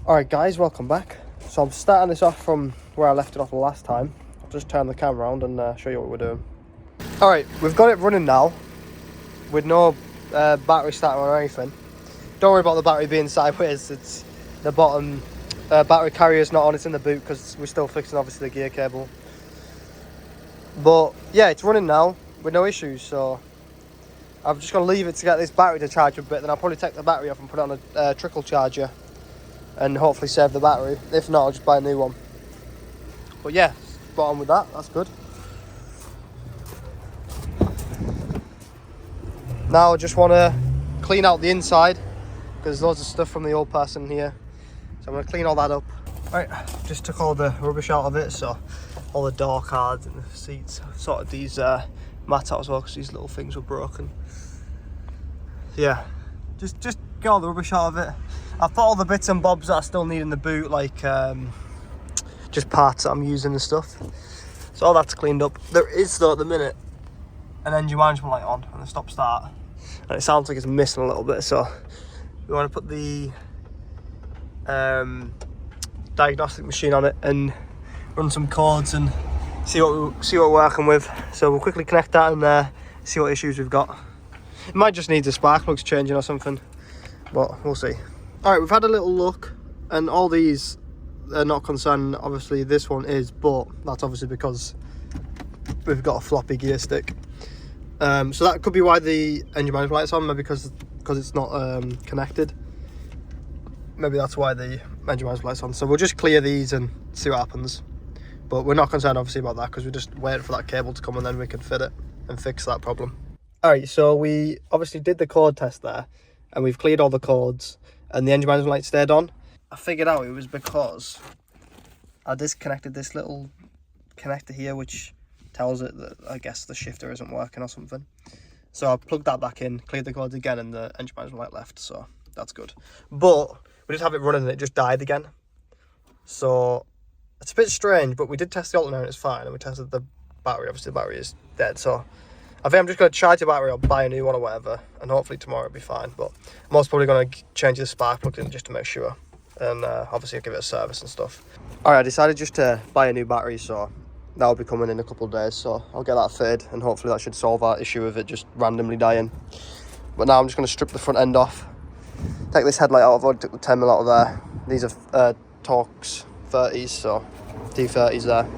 Alright guys, welcome back. So I'm starting this off from where I left it off the last time. I'll just turn the camera around and show you what we're doing. Alright, we've got it running now with no battery starting or anything. Don't worry about the battery being sideways. It's the bottom battery carrier is not on, it's in the boot because we're still fixing obviously the gear cable. But yeah, it's running now with no issues, so I'm just going to leave it to get this battery to charge a bit, then I'll probably take the battery off and put it on a trickle charger and hopefully save the battery. If not, I'll just buy a new one. But yeah, spot on with that, that's good. Now I just want to clean out the inside because there's loads of stuff from the old person here. So I'm going to clean all that up. Right, just took all the rubbish out of it, so all the door cards and the seats. I've sorted these mats out as well because these little things were broken. Yeah, just get all the rubbish out of it. I've put all the bits and bobs that I still need in the boot, like just parts that I'm using and stuff. So all that's cleaned up. There is though at the minute an engine management light on and the stop start, and it sounds like it's missing a little bit. So we want to put the diagnostic machine on it and run some codes and see what we're working with. So we'll quickly connect that and see what issues we've got. It might just need the spark plugs changing or something, but we'll see. Alright, we've had a little look and all these are not concerned. Obviously this one is, but that's obviously because we've got a floppy gear stick. So that could be why the engine management light's on, maybe because it's not connected. Maybe that's why the engine management light's on. So we'll just clear these and see what happens. But we're not concerned obviously about that because we're just waiting for that cable to come and then we can fit it and fix that problem. Alright, so we obviously did the code test there and we've cleared all the codes and the engine management light stayed on. I figured out it was because I disconnected this little connector here which tells it that I guess the shifter isn't working or something. So I plugged that back in, cleared the codes again, and the engine management light left, so that's good. But we did have it running and it just died again. So it's a bit strange, but we did test the alternator and it's fine, and we tested the battery. Obviously the battery is dead, so I think I'm just going to charge the battery or buy a new one or whatever, and hopefully tomorrow it'll be fine. But I'm most probably going to change the spark plug in just to make sure, and obviously I'll give it a service and stuff. Alright, I decided just to buy a new battery, so that'll be coming in a couple of days, so I'll get that fitted and hopefully that should solve our issue of it just randomly dying. But now I'm just going to strip the front end off, take this headlight out. I've already took the 10mm out of there. These are Torx 30s, so D30s there.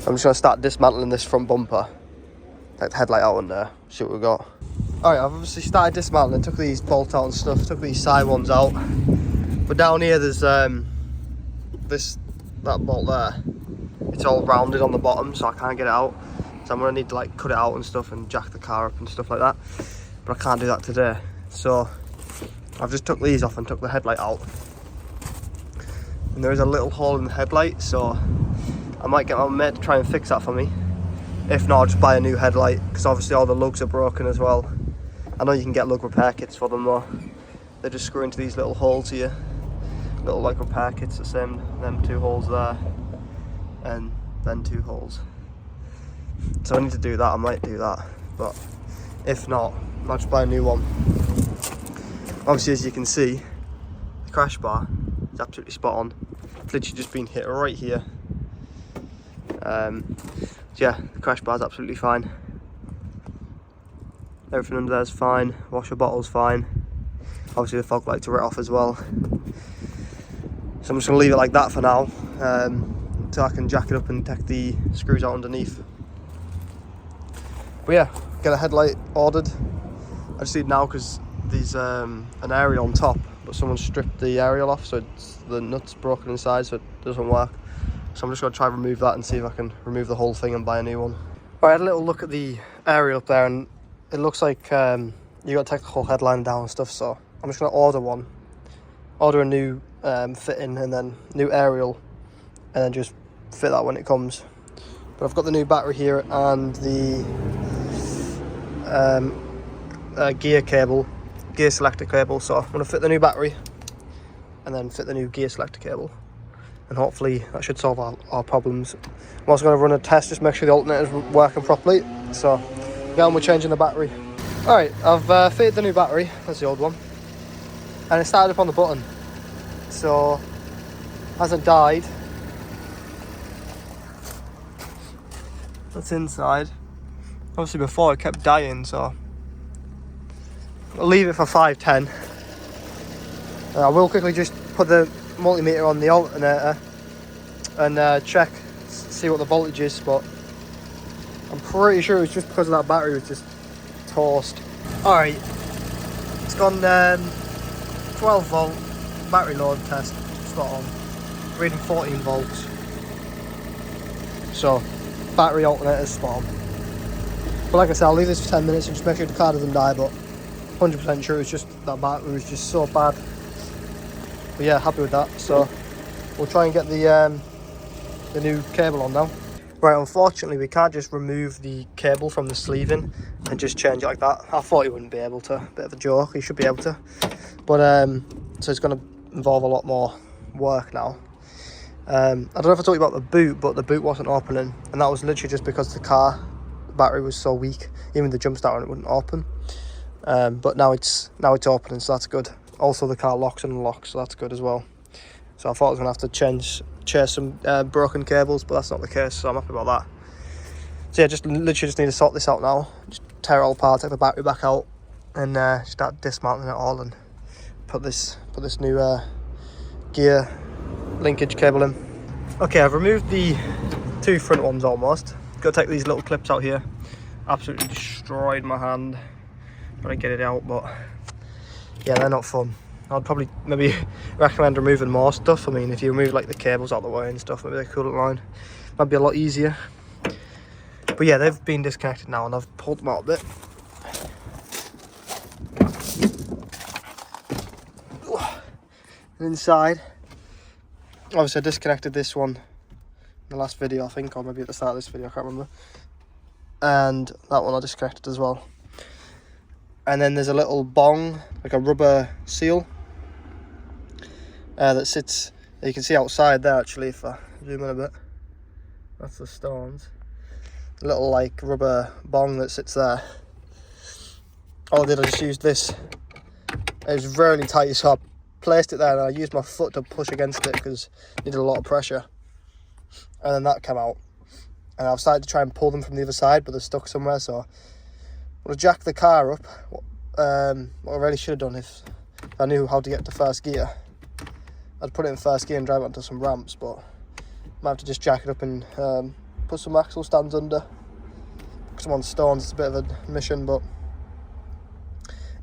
I'm just going to start dismantling this front bumper, take the headlight out and see what we've got. Alright, I've obviously started dismantling, took these bolts out and stuff, took these side ones out. But down here there's that bolt there. It's all rounded on the bottom, so I can't get it out. So I'm going to need to like cut it out and stuff and jack the car up and stuff like that. But I can't do that today. So I've just took these off and took the headlight out. And there is a little hole in the headlight, so I might get my mate to try and fix that for me. If not, I'll just buy a new headlight, because obviously all the lugs are broken as well. I know you can get lug repair kits for them though. They just screw into these little holes here. Little like repair kits, the same, them two holes there. And then two holes. So I need to do that, I might do that. But if not, I'll just buy a new one. Obviously, as you can see, the crash bar is absolutely spot on. It's literally just been hit right here. So yeah, the crash bar is absolutely fine. Everything under there is fine. Washer bottle's fine. Obviously the fog lights are right off as well. So I'm just going to leave it like that for now, until I can jack it up and take the screws out underneath. But yeah, get a headlight ordered. I just need it now because there's an aerial on top, but someone stripped the aerial off, so the nut's broken inside, so it doesn't work. So I'm just going to try and remove that and see if I can remove the whole thing and buy a new one. Right, I had a little look at the aerial up there and it looks like you got to take the whole headline down and stuff, so I'm just going to order a new fitting and then new aerial, and then just fit that when it comes. But I've got the new battery here and the gear selector cable, so I'm going to fit the new battery and then fit the new gear selector cable, and hopefully that should solve our problems. I'm also going to run a test, just make sure the alternator's working properly. So yeah, we're changing the battery. Alright, I've fitted the new battery, that's the old one, and it started up on the button. so hasn't died. That's inside. Obviously before it kept dying, so I'll leave it for 5-10. I will quickly just put the multimeter on the alternator and check, see what the voltage is, but I'm pretty sure it was just because of that battery was just toast. Alright, it's gone 12 volt battery load test, spot on, reading 14 volts. So, battery alternator's spot on. But like I said, I'll leave this for 10 minutes and just make sure the car doesn't die, but 100% sure it's just that battery was just so bad. But yeah, happy with that. So we'll try and get the new cable on now. Right, unfortunately we can't just remove the cable from the sleeving and just change it like that. I thought he wouldn't be able to, bit of a joke, he should be able to. But so it's going to involve a lot more work now. I don't know if I told you about the boot, but the boot wasn't opening, and that was literally just because the battery was so weak. Even the jump start on it wouldn't open. But now it's opening, so that's good. Also the car locks and unlocks, so that's good as well. So I thought I was going to have to chase some broken cables, but that's not the case, so I'm happy about that. So yeah, literally just need to sort this out now. Just tear it all apart, take the battery back out, and start dismantling it all and put this new gear linkage cable in. Okay, I've removed the two front ones almost. Got to take these little clips out here. Absolutely destroyed my hand trying to get it out, but yeah, they're not fun. I'd probably maybe recommend removing more stuff. I mean, if you remove like the cables out the way and stuff, maybe the coolant line might be a lot easier. But yeah, they've been disconnected now and I've pulled them out a bit. And inside, obviously I disconnected this one in the last video, I think, or maybe at the start of this video, I can't remember. And that one I disconnected as well. And then there's a little bong, like a rubber seal, that sits, you can see outside there actually, if I zoom in a bit. That's the stones. A little like rubber bong that sits there. All I did, I just used this. It was really tight, so I placed it there and I used my foot to push against it because it needed a lot of pressure. And then that came out. And I've started to try and pull them from the other side, but they're stuck somewhere, so I'll jack the car up. What I really should have done if I knew how to get to first gear, I'd put it in first gear and drive it onto some ramps, but I might have to just jack it up and put some axle stands under. Put some on stones, it's a bit of a mission, but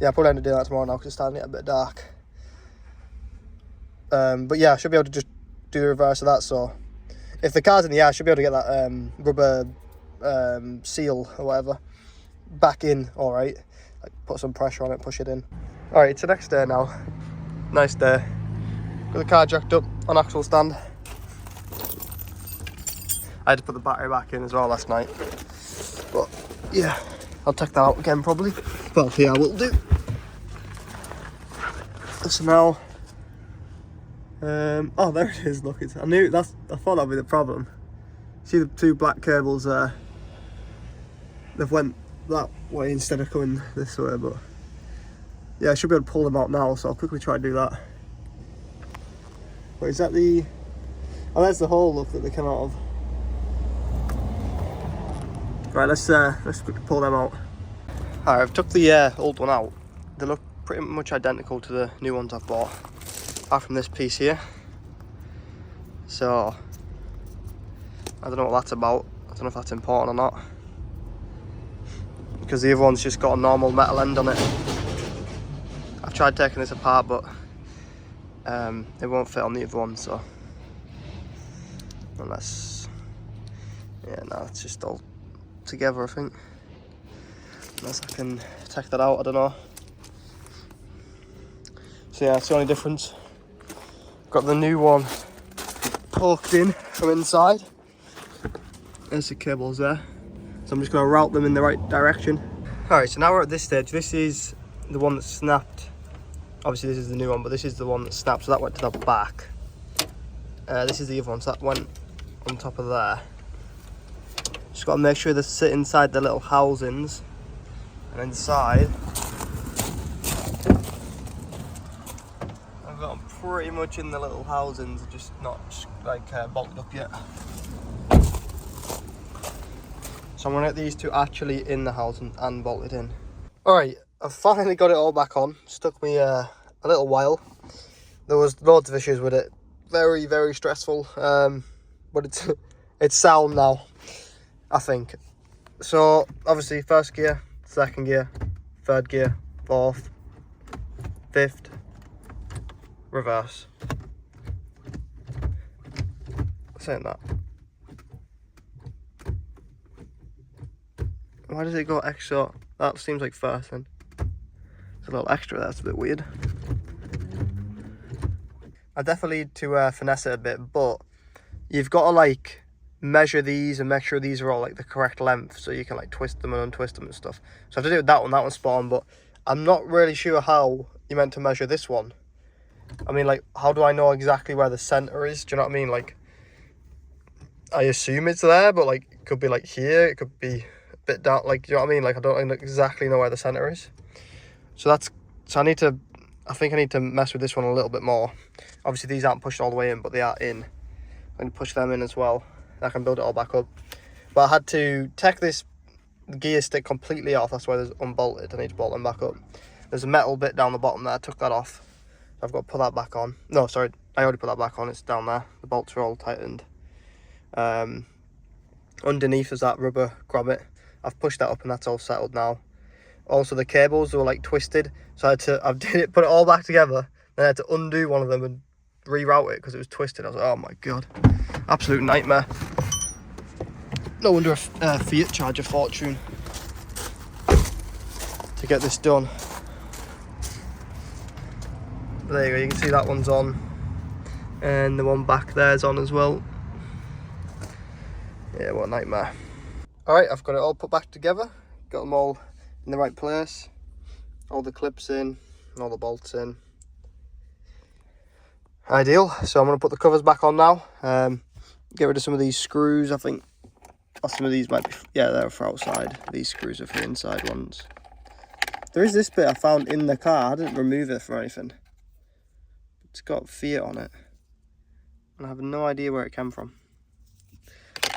yeah, I'll probably end up doing that tomorrow now because it's starting to get a bit dark. But yeah, I should be able to just do the reverse of that, so if the car's in the air, I should be able to get that rubber seal or whatever back in alright. Like put some pressure on it, push it in. Alright, it's the next day now. Nice day. Got the car jacked up on axle stand. I had to put the battery back in as well last night. But yeah, I'll take that out again probably. Well, yeah, I will do. So now, oh, there it is. Look, I thought that'd be the problem. See the two black cables there? They've went that way instead of coming this way, but yeah, I should be able to pull them out now, so I'll quickly try to do that. But is that the... oh, there's the hole, look, that they came out of. Right, let's quickly pull them out. Alright, I've took the old one out. They look pretty much identical to the new ones I've bought, apart from this piece here. So I don't know what that's about. I don't know if that's important or not, because the other one's just got a normal metal end on it. I've tried taking this apart, but it won't fit on the other one, so unless, yeah, no, it's just all together, I think. Unless I can take that out, I don't know. So yeah, that's the only difference. Got the new one poked in from inside. There's the cables there. So I'm just going to route them in the right direction. Alright, so now we're at this stage. This is the one that snapped. Obviously this is the new one, but this is the one that snapped, so that went to the back. This is the other one, so that went on top of there. Just got to make sure they sit inside the little housings. And inside, I've got them pretty much in the little housings, just not like bolted up yet. So I'm gonna get these two actually in the housing and bolted in. Alright, I've finally got it all back on. It took me a little while. There was loads of issues with it. Very, very stressful. But it's sound now, I think. So obviously first gear, second gear, third gear, fourth, fifth, reverse. Saying that. Why does it go extra? That seems like first then. There's a little extra there, that's a bit weird. I definitely need to finesse it a bit, but you've got to like measure these and make sure these are all like the correct length so you can like twist them and untwist them and stuff. So I have to do that one's spot on, but I'm not really sure how you're meant to measure this one. I mean, like, how do I know exactly where the center is? Do you know what I mean? Like, I assume it's there, but like it could be like here, it could be a bit down, like, do you know what I mean? Like, I don't exactly know where the center is. So I think I need to mess with this one a little bit more. Obviously these aren't pushed all the way in, but they are in. I'm going to push them in as well. I can build it all back up. But I had to take this gear stick completely off. That's why there's unbolted. I need to bolt them back up. There's a metal bit down the bottom there. I took that off. I've got to put that back on. No, sorry. I already put that back on. It's down there. The bolts are all tightened. Underneath is that rubber grommet. I've pushed that up and that's all settled now. Also the cables were like twisted. So I put it all back together. Then I had to undo one of them and reroute it because it was twisted. I was like, oh my god. Absolute nightmare. No wonder a Fiat charge a fortune to get this done. But there you go, you can see that one's on. And the one back there's on as well. Yeah, what a nightmare. Alright, I've got it all put back together. Got them all in the right place. All the clips in, and all the bolts in. Ideal. So I'm going to put the covers back on now. Get rid of some of these screws. I think some of these might be, yeah, they're for outside. These screws are for inside ones. There is this bit I found in the car. I didn't remove it for anything. It's got Fiat on it. And I have no idea where it came from.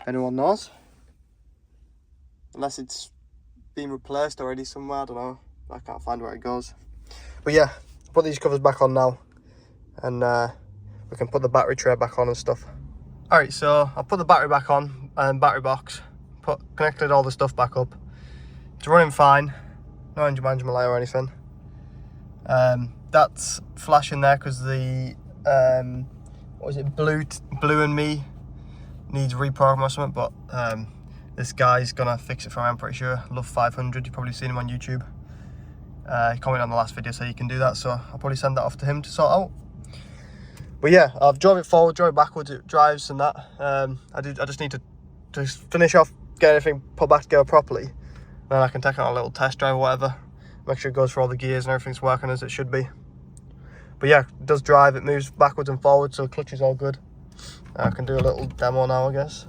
Anyone knows? Unless it's been replaced already somewhere, I don't know. I can't find where it goes. But yeah, I'll put these covers back on now. And we can put the battery tray back on and stuff. Alright, so I'll put the battery back on and battery box. Connected all the stuff back up. It's running fine. No engine management light or anything. That's flashing there because the what was it, blue and me needs reprogram or something, but this guy's gonna fix it for me, I'm pretty sure. Love 500, you've probably seen him on YouTube. He commented on the last video so you can do that, so I'll probably send that off to him to sort out. But yeah, I've drove it forward, drove it backwards, it drives and that. I just need to finish off, get everything put back together properly. Then I can take it on a little test drive or whatever. Make sure it goes for all the gears and everything's working as it should be. But yeah, it does drive, it moves backwards and forwards, so the clutch is all good. I can do a little demo now, I guess.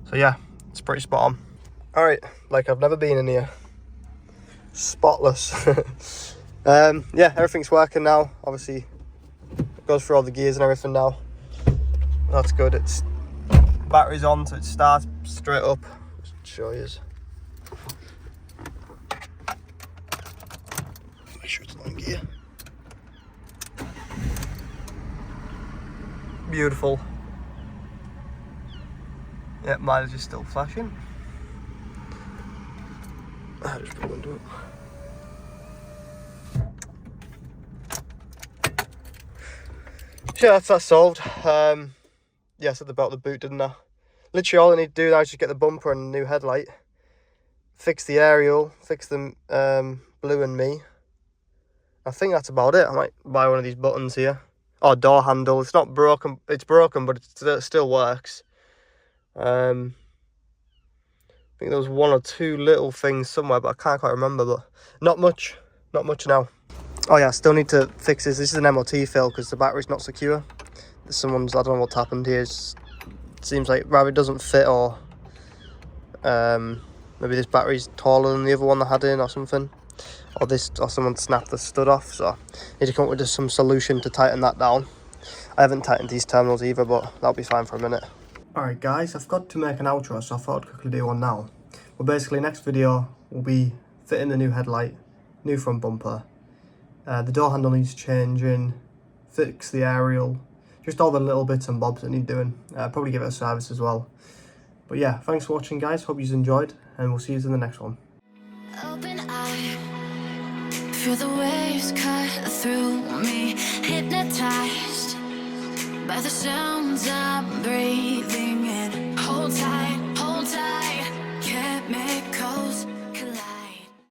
So yeah, it's pretty spot on. Alright, like I've never been in here. Spotless. Yeah, everything's working now. Obviously, it goes through all the gears and everything now. That's good. It's battery's on, so it starts straight up. Just show you. Make sure it's on gear. Beautiful. Yeah, mileage is still flashing. I just put the window up. So yeah, that's solved. Yeah, I said about the boot, didn't I? Literally all I need to do now is just get the bumper and a new headlight. Fix the aerial, fix the blue and me. I think that's about it. I might buy one of these buttons here. Oh, door handle. It's not broken. It's broken, but it still works. I think there was one or two little things somewhere, but I can't quite remember. But not much now. Oh yeah, I still need to fix this. This is an MOT fail because the battery's not secure. someone's, I don't know what's happened here. It seems like either it doesn't fit, or maybe this battery's taller than the other one I had in or something. Or someone snapped the stud off, so I need to come up with some solution to tighten that down. I haven't tightened these terminals either, but that'll be fine for a minute. Alright guys, I've got to make an outro, so I thought I'd quickly do one now. But basically next video will be fitting the new headlight, new front bumper. The door handle needs changing, fix the aerial, just all the little bits and bobs that need doing. Probably give it a service as well. But yeah, thanks for watching guys, hope you enjoyed, and we'll see you in the next one. Open eye, feel the waves cut through me, hypnotized by the sounds I'm breathing in. Hold tight.